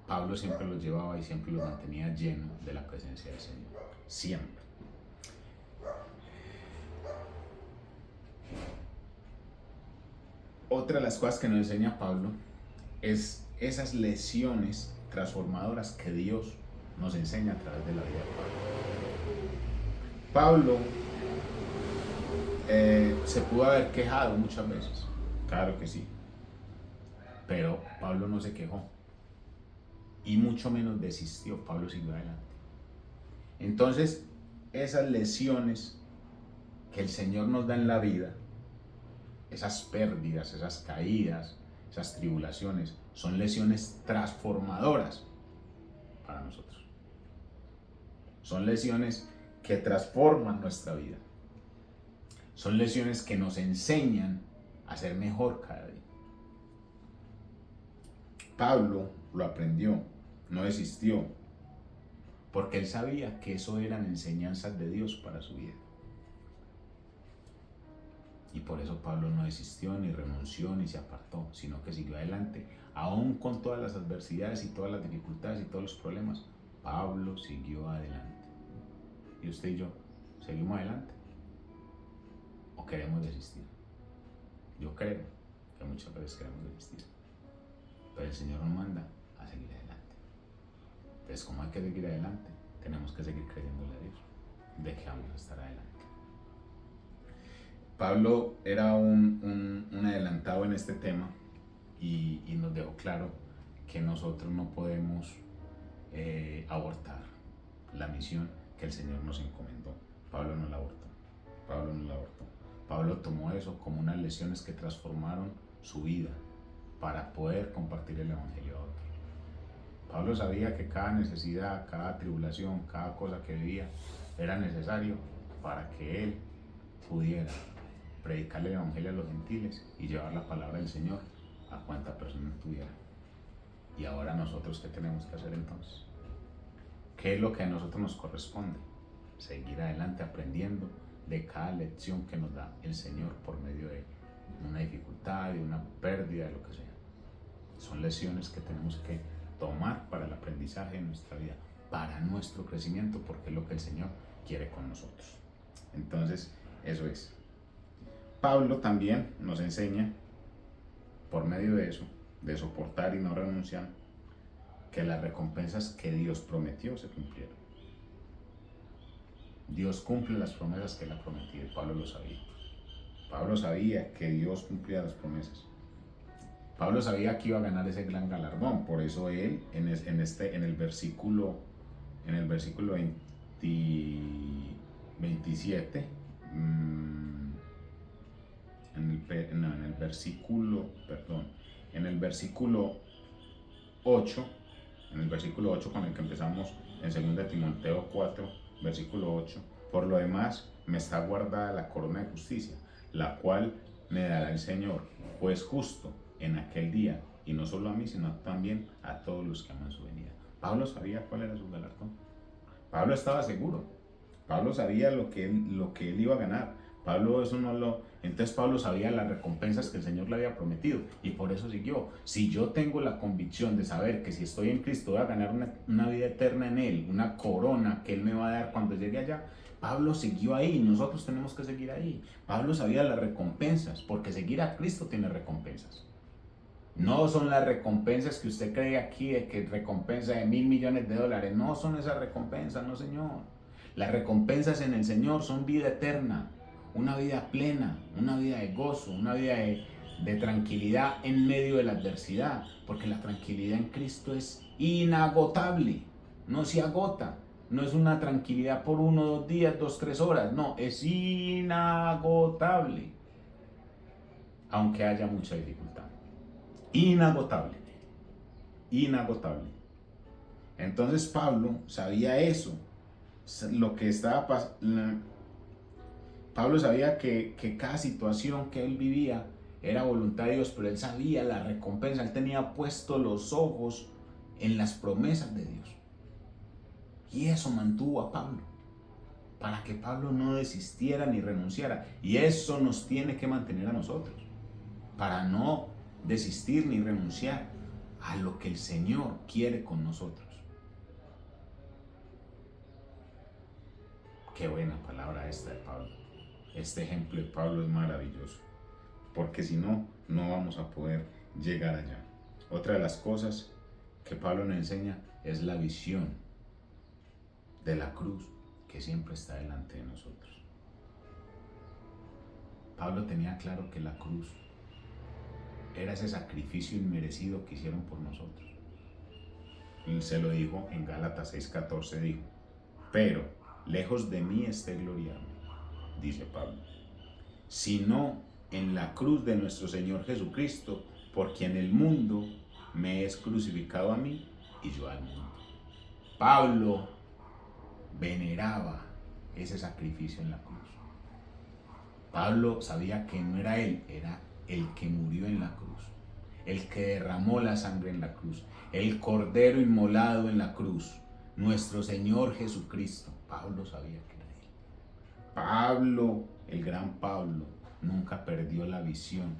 Pablo siempre lo llevaba y siempre lo mantenía lleno de la presencia del Señor. Siempre. Otra de las cosas que nos enseña Pablo es esas lecciones transformadoras que Dios nos enseña a través de la vida de Pablo. Pablo se pudo haber quejado muchas veces, claro que sí, pero Pablo no se quejó y mucho menos desistió. Pablo siguió adelante. Entonces, esas lecciones que el Señor nos da en la vida, esas pérdidas, esas caídas, esas tribulaciones, son lecciones transformadoras para nosotros. Son lecciones que transforman nuestra vida. Son lecciones que nos enseñan a ser mejor cada día. Pablo lo aprendió, no desistió, porque él sabía que eso eran enseñanzas de Dios para su vida. Y por eso Pablo no desistió, ni renunció, ni se apartó, sino que siguió adelante. Aún con todas las adversidades y todas las dificultades y todos los problemas, Pablo siguió adelante. ¿Y usted y yo seguimos adelante? ¿O queremos desistir? Yo creo que muchas veces queremos desistir, pero el Señor nos manda a seguir adelante. Entonces, como hay que seguir adelante, tenemos que seguir creyéndole a Dios de que vamos a estar adelante. Pablo era un adelantado en este tema y nos dejó claro que nosotros no podemos abortar la misión que el Señor nos encomendó. Pablo no la abortó. Pablo no la abortó. Pablo tomó eso como unas lecciones que transformaron su vida para poder compartir el Evangelio a otros. Pablo sabía que cada necesidad, cada tribulación, cada cosa que vivía era necesario para que él pudiera predicarle el Evangelio a los gentiles y llevar la palabra del Señor a cuanta persona tuviera. Y ahora nosotros, ¿qué tenemos que hacer entonces? ¿Qué es lo que a nosotros nos corresponde? Seguir adelante aprendiendo de cada lección que nos da el Señor por medio de una dificultad, de una pérdida, de lo que sea. Son lecciones que tenemos que tomar para el aprendizaje de nuestra vida, para nuestro crecimiento, porque es lo que el Señor quiere con nosotros. Entonces, eso es. Pablo también nos enseña, por medio de eso, de soportar y no renunciar, que las recompensas que Dios prometió se cumplieron. Dios cumple las promesas que Él ha prometido y Pablo lo sabía. Pablo sabía que Dios cumplía las promesas. Pablo sabía que iba a ganar ese gran galardón, por eso él en el versículo 27, en el versículo 8, con el que empezamos en 2 Timoteo 4, versículo 8, por lo demás me está guardada la corona de justicia, la cual me dará el Señor, juez justo, en aquel día, y no solo a mí, sino también a todos los que aman su venida. Pablo sabía cuál era su galardón. Pablo estaba seguro. Pablo sabía lo que él iba a ganar. Entonces Pablo sabía las recompensas que el Señor le había prometido y por eso siguió. Si yo tengo la convicción de saber que si estoy en Cristo voy a ganar una vida eterna en Él, una corona que Él me va a dar cuando llegue allá, Pablo siguió ahí, nosotros tenemos que seguir ahí. Pablo sabía las recompensas, porque seguir a Cristo tiene recompensas. No son las recompensas que usted cree aquí, de que recompensa de $1.000 millones, no son esas recompensas, no señor. Las recompensas en el Señor son vida eterna, una vida plena, una vida de gozo, una vida de tranquilidad en medio de la adversidad, porque la tranquilidad en Cristo es inagotable, no se agota. No es una tranquilidad por 1, 2 días, 2, 3 horas, no, es inagotable, aunque haya mucha dificultad. Inagotable, inagotable. Entonces Pablo sabía eso, lo que estaba pasando. Pablo sabía que cada situación que él vivía era voluntad de Dios, pero él sabía la recompensa, él tenía puestos los ojos en las promesas de Dios. Y eso mantuvo a Pablo, para que Pablo no desistiera ni renunciara. Y eso nos tiene que mantener a nosotros, para no desistir ni renunciar a lo que el Señor quiere con nosotros. Qué buena palabra esta de Pablo. Este ejemplo de Pablo es maravilloso, porque si no, no vamos a poder llegar allá. Otra de las cosas que Pablo nos enseña es la visión de la cruz que siempre está delante de nosotros. Pablo tenía claro que la cruz era ese sacrificio inmerecido que hicieron por nosotros. Y se lo dijo en Gálatas 6:14, dijo: pero lejos de mí esté gloriarme, dice Pablo, sino en la cruz de nuestro Señor Jesucristo, por quien el mundo me es crucificado a mí y yo al mundo. Pablo veneraba ese sacrificio en la cruz. Pablo sabía que no era él, era el que murió en la cruz, el que derramó la sangre en la cruz, el cordero inmolado en la cruz, nuestro Señor Jesucristo. Pablo sabía que era él. Pablo, el gran Pablo, nunca perdió la visión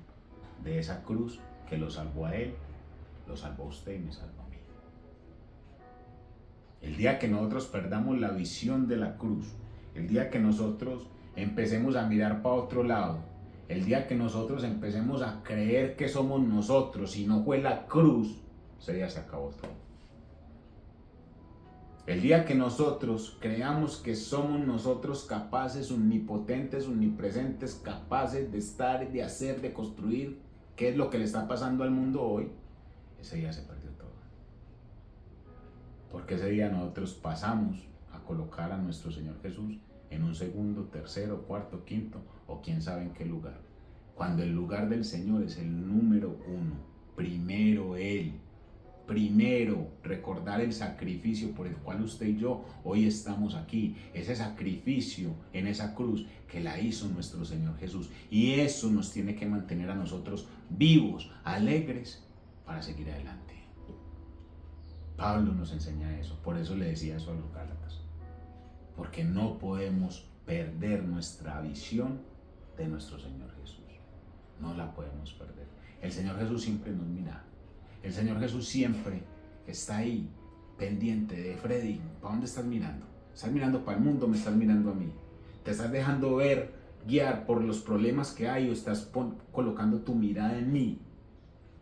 de esa cruz que lo salvó a él, lo salvó a usted y me salvó a mí. El día que nosotros perdamos la visión de la cruz, el día que nosotros empecemos a mirar para otro lado El día que nosotros empecemos a creer que somos nosotros y no fue la cruz, ese día se acabó todo. El día que nosotros creamos que somos nosotros capaces, omnipotentes, omnipresentes, capaces de estar, de hacer, de construir, qué es lo que le está pasando al mundo hoy, ese día se perdió todo. Porque ese día nosotros pasamos a colocar a nuestro Señor Jesús en un segundo, tercero, cuarto, quinto o quién sabe en qué lugar. Cuando el lugar del Señor es el número uno, primero Él. Primero, recordar el sacrificio por el cual usted y yo hoy estamos aquí. Ese sacrificio en esa cruz que la hizo nuestro Señor Jesús. Y eso nos tiene que mantener a nosotros vivos, alegres, para seguir adelante. Pablo nos enseña eso. Por eso le decía eso a los Gálatas. Porque no podemos perder nuestra visión de nuestro Señor Jesús. No la podemos perder. El Señor Jesús siempre nos mira. El Señor Jesús siempre está ahí, pendiente de Freddy. ¿Para dónde estás mirando? ¿Estás mirando para el mundo o me estás mirando a mí? ¿Te estás dejando ver, guiar por los problemas que hay o estás colocando tu mirada en mí?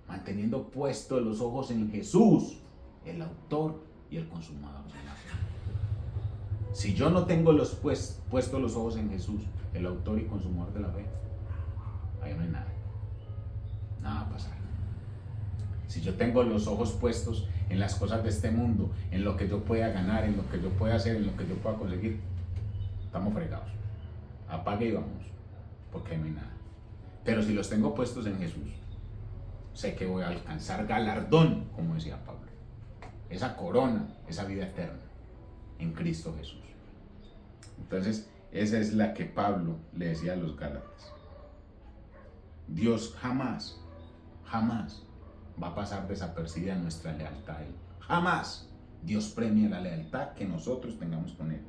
Manteniendo puestos los ojos en Jesús, el autor y el consumador de la fe. Si yo no tengo puestos los ojos en Jesús, el autor y consumador de la fe, ahí no hay nada. Nada va a pasar. Si yo tengo los ojos puestos en las cosas de este mundo, en lo que yo pueda ganar, en lo que yo pueda hacer, en lo que yo pueda conseguir, estamos fregados. Apague y vamos, porque no hay nada. Pero si los tengo puestos en Jesús, sé que voy a alcanzar galardón, como decía Pablo. Esa corona, esa vida eterna, en Cristo Jesús. Entonces, esa es la que Pablo le decía a los Gálatas. Dios jamás va a pasar desapercibida nuestra lealtad a Él. Jamás Dios premia la lealtad que nosotros tengamos con Él.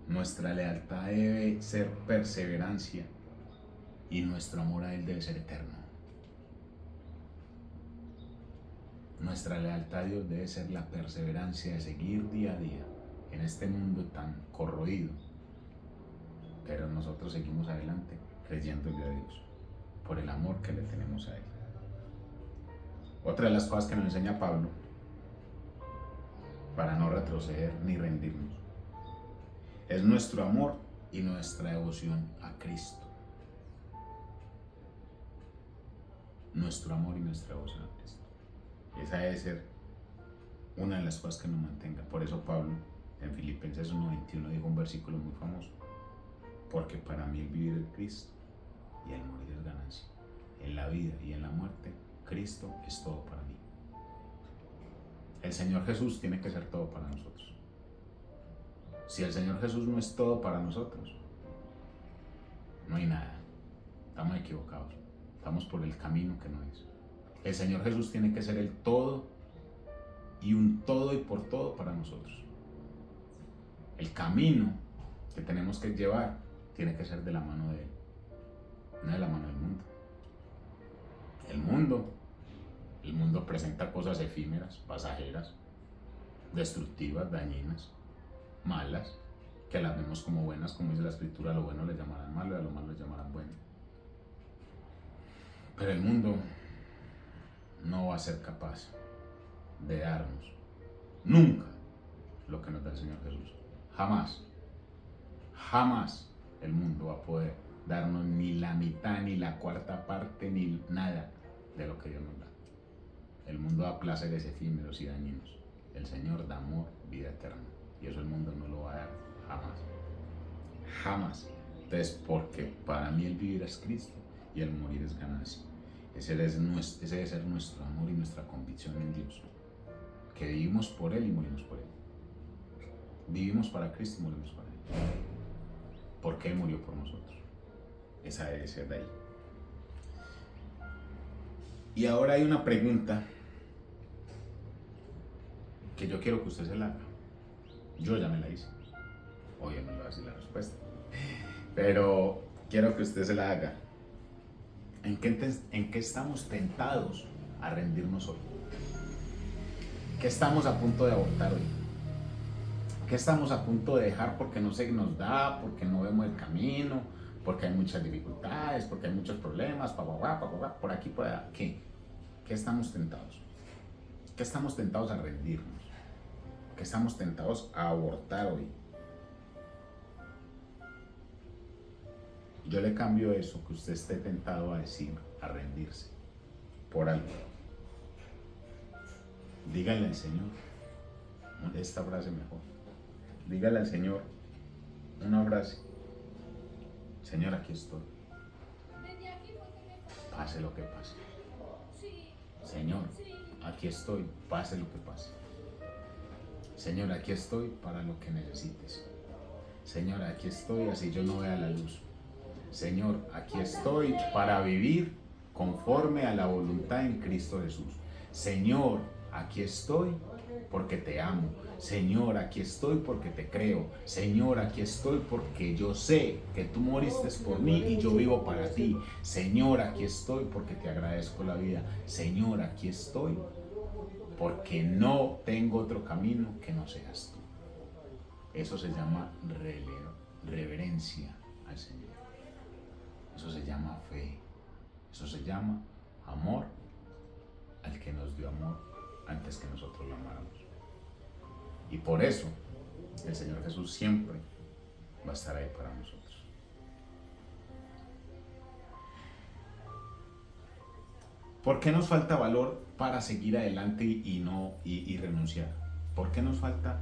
Nuestra lealtad debe ser perseverancia y nuestro amor a Él debe ser eterno. Nuestra lealtad a Dios debe ser la perseverancia de seguir día a día en este mundo tan corroído. Pero nosotros seguimos adelante creyéndole a Dios por el amor que le tenemos a Él. Otra de las cosas que nos enseña Pablo para no retroceder ni rendirnos es nuestro amor y nuestra devoción a Cristo. Nuestro amor y nuestra devoción a Cristo. Esa debe ser una de las cosas que nos mantenga. Por eso Pablo en Filipenses 1:21 dijo un versículo muy famoso: porque para mí el vivir es Cristo y el morir es ganancia. En la vida y en la muerte, Cristo es todo para mí. El Señor Jesús tiene que ser todo para nosotros. Si el Señor Jesús no es todo para nosotros, no hay nada. Estamos equivocados. Estamos por el camino que no es. El Señor Jesús tiene que ser el todo y un todo y por todo para nosotros. El camino que tenemos que llevar tiene que ser de la mano de Él, no de la mano del mundo. El mundo presenta cosas efímeras, pasajeras, destructivas, dañinas, malas, que las vemos como buenas, como dice la Escritura: a lo bueno le llamarán malo y a lo malo le llamarán bueno. Pero el mundo no va a ser capaz de darnos nunca lo que nos da el Señor Jesús. Jamás el mundo va a poder darnos ni la mitad, ni la cuarta parte, ni nada de lo que Dios nos da. El mundo da placeres efímeros y dañinos. El Señor da amor, vida eterna. Y eso el mundo no lo va a dar jamás. Entonces, porque para mí el vivir es Cristo y el morir es ganancia. Ese debe ser nuestro amor y nuestra convicción en Dios. Que vivimos por Él y morimos por Él. Vivimos para Cristo y morimos para Él. Porque Él murió por nosotros. Esa debe ser de ahí. Y ahora hay una pregunta que yo quiero que usted se la haga. Yo ya me la hice. Hoy no le voy a decir la respuesta. Pero quiero que usted se la haga. ¿En qué estamos tentados a rendirnos hoy? ¿Qué estamos a punto de abortar hoy? ¿Qué estamos a punto de dejar porque no se nos da, porque no vemos el camino, porque hay muchas dificultades, porque hay muchos problemas, por aquí, por allá. ¿Qué estamos tentados? ¿Qué estamos tentados a rendirnos? ¿Qué estamos tentados a abortar hoy? Yo le cambio eso que usted esté tentado a decir, a rendirse, por algo. Dígale al Señor esta frase mejor. Dígale al Señor una frase. Señor, aquí estoy. Pase lo que pase. Señor, aquí estoy, pase lo que pase. Señor, aquí estoy para lo que necesites. Señor, aquí estoy así yo no vea la luz. Señor, aquí estoy para vivir conforme a la voluntad en Cristo Jesús. Señor, aquí estoy porque te amo. Señor, aquí estoy porque te creo. Señor, aquí estoy porque yo sé que tú moriste por mí y yo vivo para ti. Señor, aquí estoy porque te agradezco la vida. Señor, aquí estoy porque no tengo otro camino que no seas tú. Eso se llama reverencia al Señor. Eso se llama fe. Eso se llama amor al que nos dio amor antes que nosotros lo amáramos. Y por eso el Señor Jesús siempre va a estar ahí para nosotros. ¿Por qué nos falta valor para seguir adelante y renunciar? ¿Por qué nos falta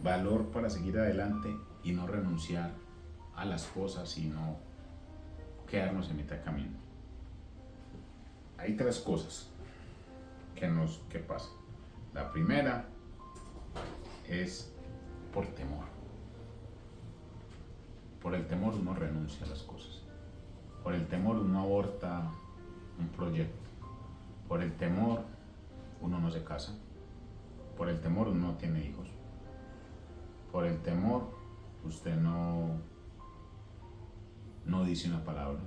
valor para seguir adelante y no renunciar a las cosas y no quedarnos en mitad de camino? Hay tres cosas que pasan. La primera es por temor. Por el temor uno renuncia a las cosas. Por el temor uno aborta un proyecto. Por el temor uno no se casa. Por el temor uno no tiene hijos. Por el temor usted no dice una palabra.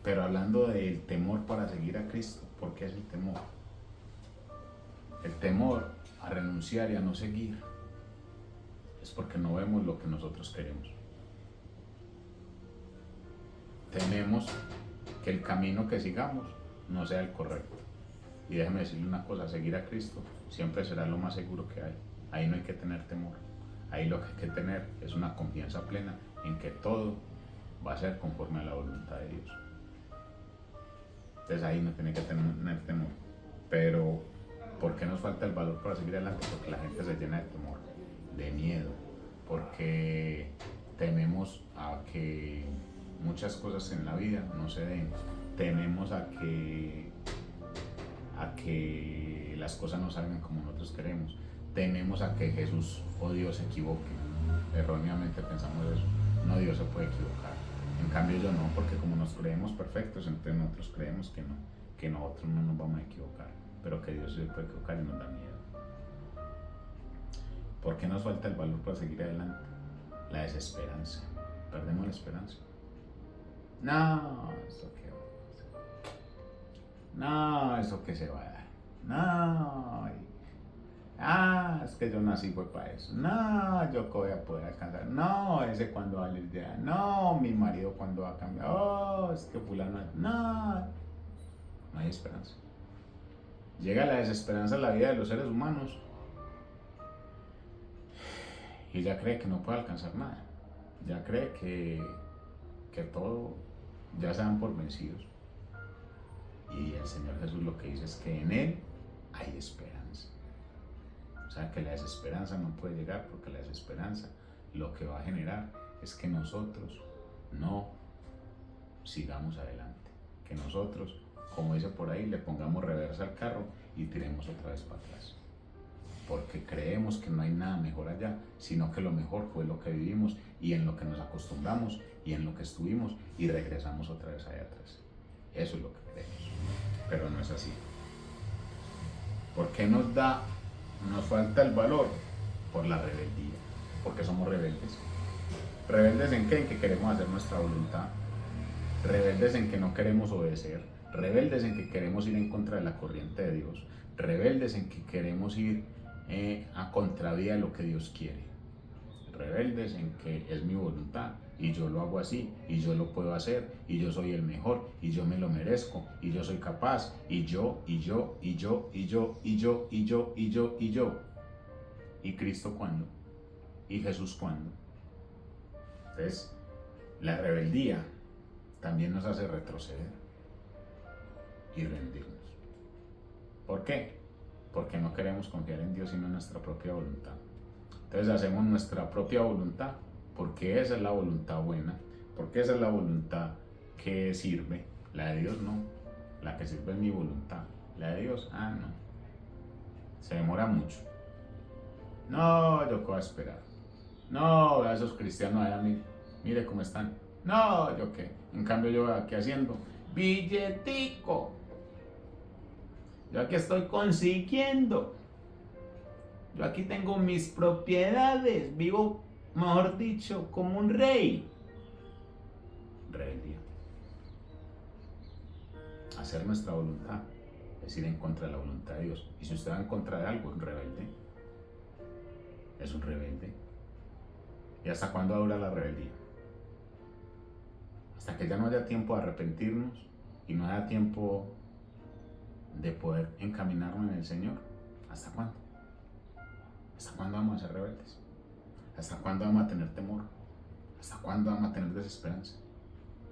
Pero hablando del temor para seguir a Cristo, ¿por qué es el temor? El temor a renunciar y a no seguir es porque no vemos lo que nosotros queremos. Tememos que el camino que sigamos no sea el correcto. Y déjeme decirle una cosa, seguir a Cristo siempre será lo más seguro que hay. Ahí no hay que tener temor. Ahí lo que hay que tener es una confianza plena en que todo va a ser conforme a la voluntad de Dios. Entonces ahí no tiene que tener temor. Pero ¿por qué nos falta el valor para seguir adelante? Porque la gente se llena de temor, de miedo, porque tememos a que muchas cosas en la vida no se den, tememos a que las cosas no salgan como nosotros queremos, tememos a que Jesús o Dios se equivoque. Erróneamente pensamos eso. No, Dios se puede equivocar. En cambio yo no, porque como nos creemos perfectos, entonces nosotros creemos que nosotros no nos vamos a equivocar, pero que Dios se puede equivocar y nos da miedo. ¿Por qué nos falta el valor para seguir adelante? La desesperanza. Perdemos la esperanza. No, eso que no, eso que se va a dar. No, es que yo nací fue para eso. No, yo que voy a poder alcanzar. No, ese cuando va a salir de ahí. No, mi marido cuando va a cambiar. Oh, es que fulano. No hay esperanza. Llega la desesperanza a la vida de los seres humanos y ya cree que no puede alcanzar nada. Ya cree que todo ya se dan por vencidos. Y el Señor Jesús lo que dice es que en Él hay esperanza. O sea que la desesperanza no puede llegar, porque la desesperanza lo que va a generar es que nosotros no sigamos adelante. Que nosotros, como dice por ahí, le pongamos reversa al carro y tiremos otra vez para atrás. Porque creemos que no hay nada mejor allá, sino que lo mejor fue lo que vivimos y en lo que nos acostumbramos y en lo que estuvimos y regresamos otra vez allá atrás. Eso es lo que creemos, pero no es así. ¿Por qué nos falta el valor? Por la rebeldía, porque somos rebeldes. ¿Rebeldes en qué? En que queremos hacer nuestra voluntad. Rebeldes en que no queremos obedecer. Rebeldes en que queremos ir en contra de la corriente de Dios. Rebeldes en que queremos ir a contravía de lo que Dios quiere. Rebeldes en que es mi voluntad y yo lo hago así, y yo lo puedo hacer, y yo soy el mejor, y yo me lo merezco, y yo soy capaz, y yo, y yo, y yo, y yo, y yo, y yo, y yo, y yo. ¿Y Cristo cuándo? ¿Y Jesús cuándo? Entonces, la rebeldía también nos hace retroceder y rendirnos. ¿Por qué? Porque no queremos confiar en Dios sino en nuestra propia voluntad. Entonces hacemos nuestra propia voluntad porque esa es la voluntad buena, porque esa es la voluntad que sirve. La de Dios no, la que sirve es mi voluntad. La de Dios, no. Se demora mucho. No, yo qué voy a esperar. No, a esos cristianos allá, mire cómo están. No, yo qué. En cambio yo aquí haciendo billetico. Yo aquí estoy consiguiendo. Yo aquí tengo mis propiedades. Vivo, mejor dicho, como un rey. Rebeldía. Hacer nuestra voluntad es ir en contra de la voluntad de Dios. Y si usted va en contra de algo, es un rebelde. Es un rebelde. ¿Y hasta cuándo dura la rebeldía? Hasta que ya no haya tiempo de arrepentirnos y no haya tiempo de poder encaminarnos en el Señor. ¿Hasta cuándo? ¿Hasta cuándo vamos a ser rebeldes? ¿Hasta cuándo vamos a tener temor? ¿Hasta cuándo vamos a tener desesperanza?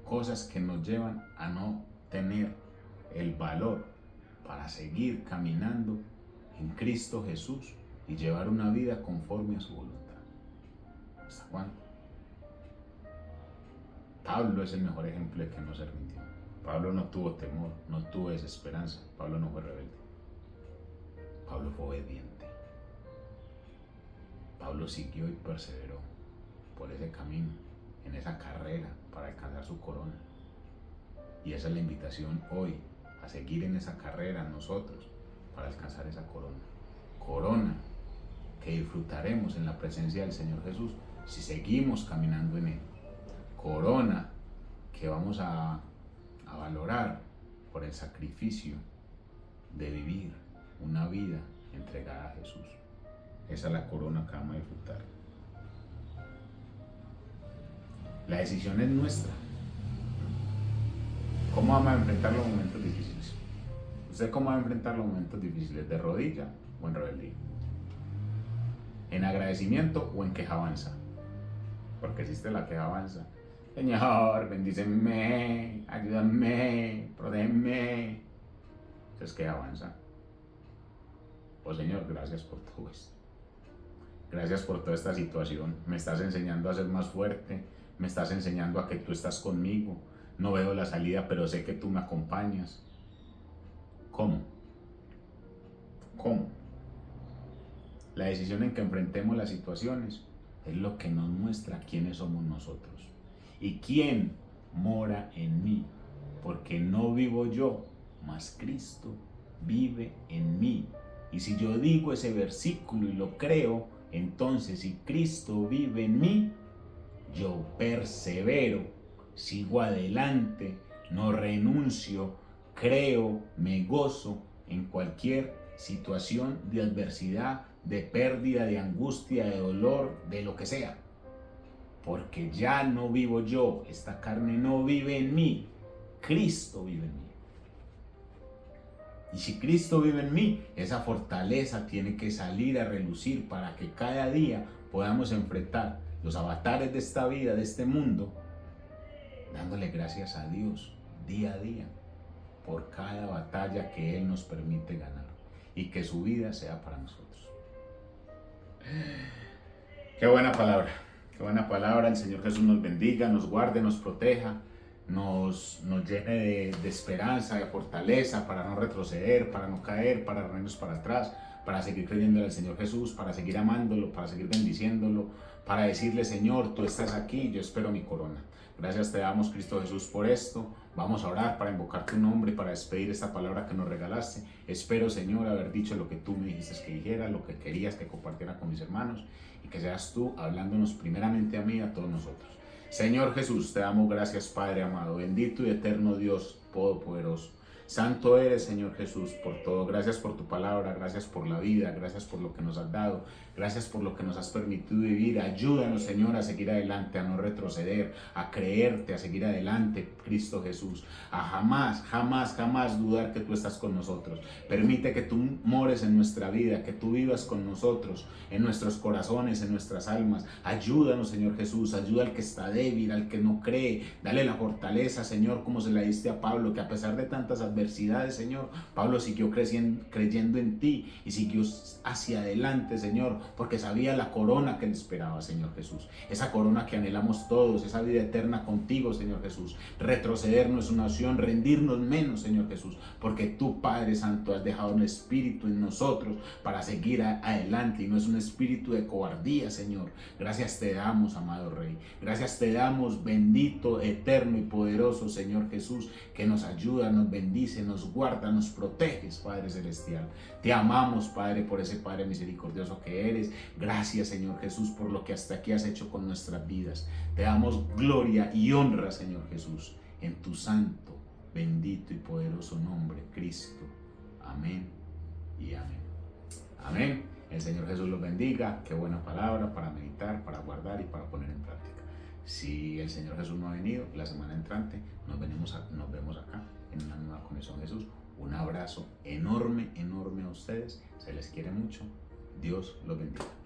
Cosas que nos llevan a no tener el valor para seguir caminando en Cristo Jesús y llevar una vida conforme a su voluntad. ¿Hasta cuándo? Pablo es el mejor ejemplo de que no se rindió. Pablo no tuvo temor, no tuvo desesperanza. Pablo no fue rebelde. Pablo fue obediente. Pablo siguió y perseveró por ese camino, en esa carrera para alcanzar su corona. Y esa es la invitación hoy, a seguir en esa carrera nosotros para alcanzar esa corona. Corona que disfrutaremos en la presencia del Señor Jesús si seguimos caminando en Él. Corona que vamos a valorar por el sacrificio de vivir una vida entregada a Jesús. Esa es la corona que vamos a disfrutar. La decisión es nuestra. ¿Cómo vamos a enfrentar los momentos difíciles? ¿Usted cómo va a enfrentar los momentos difíciles? ¿De rodilla o en rebeldía? ¿En agradecimiento o en quejabanza? Porque existe la quejabanza. Señor, bendíceme, ayúdame, protégeme. Eso es quejabanza. Oh Señor, gracias por todo esto. Gracias por toda esta situación. Me estás enseñando a ser más fuerte. Me estás enseñando a que tú estás conmigo. No veo la salida, pero sé que tú me acompañas. ¿Cómo? ¿Cómo? La decisión en que enfrentemos las situaciones es lo que nos muestra quiénes somos nosotros y quién mora en mí, porque no vivo yo, mas Cristo vive en mí. Y si yo digo ese versículo y lo creo, entonces si Cristo vive en mí, yo persevero, sigo adelante, no renuncio, creo, me gozo en cualquier situación de adversidad, de pérdida, de angustia, de dolor, de lo que sea. Porque ya no vivo yo, esta carne no vive en mí, Cristo vive en mí. Y si Cristo vive en mí, esa fortaleza tiene que salir a relucir para que cada día podamos enfrentar los avatares de esta vida, de este mundo, dándole gracias a Dios día a día por cada batalla que Él nos permite ganar y que su vida sea para nosotros. Qué buena palabra, qué buena palabra. El Señor Jesús nos bendiga, nos guarde, nos proteja, nos llene de esperanza, de fortaleza para no retroceder, para no caer, para no irnos para atrás, para seguir creyendo en el Señor Jesús, para seguir amándolo, para seguir bendiciéndolo, para decirle: Señor, tú estás aquí, yo espero mi corona. Gracias te damos, Cristo Jesús, por esto. Vamos a orar para invocar tu nombre, para despedir esta palabra que nos regalaste. Espero, Señor, haber dicho lo que tú me dijiste que dijera, lo que querías que compartiera con mis hermanos, y que seas tú hablándonos primeramente a mí y a todos nosotros. Señor Jesús, te damos gracias, Padre amado, bendito y eterno Dios todopoderoso. Santo eres, Señor Jesús, por todo. Gracias por tu palabra, gracias por la vida, gracias por lo que nos has dado, gracias por lo que nos has permitido vivir. Ayúdanos, Señor, a seguir adelante, a no retroceder, a creerte, a seguir adelante, Cristo Jesús, a jamás, jamás, jamás dudar que tú estás con nosotros. Permite que tú mores en nuestra vida, que tú vivas con nosotros, en nuestros corazones, en nuestras almas. Ayúdanos, Señor Jesús, ayuda al que está débil, al que no cree. Dale la fortaleza, Señor, como se la diste a Pablo, que a pesar de tantas adversidades, Señor, Pablo siguió creyendo en ti y siguió hacia adelante, Señor, porque sabía la corona que le esperaba, Señor Jesús. Esa corona que anhelamos todos, esa vida eterna contigo, Señor Jesús. Retroceder no es una opción, rendirnos menos, Señor Jesús, porque tú, Padre Santo, has dejado un espíritu en nosotros para seguir adelante y no es un espíritu de cobardía, Señor. Gracias te damos, amado Rey. Gracias te damos, bendito, eterno y poderoso Señor Jesús, que nos ayuda, nos bendice, nos guarda, nos proteges, Padre Celestial. Te amamos, Padre, por ese Padre misericordioso que eres. Gracias, Señor Jesús, por lo que hasta aquí has hecho con nuestras vidas. Te damos gloria y honra, Señor Jesús, en tu santo, bendito y poderoso nombre, Cristo. Amén y amén. Amén. El Señor Jesús los bendiga. Qué buena palabra para meditar, para guardar y para poner en práctica. Si el Señor Jesús no ha venido, la semana entrante nos vemos acá en una nueva conexión Jesús. Un abrazo enorme, enorme a ustedes. Se les quiere mucho. Dios los bendiga.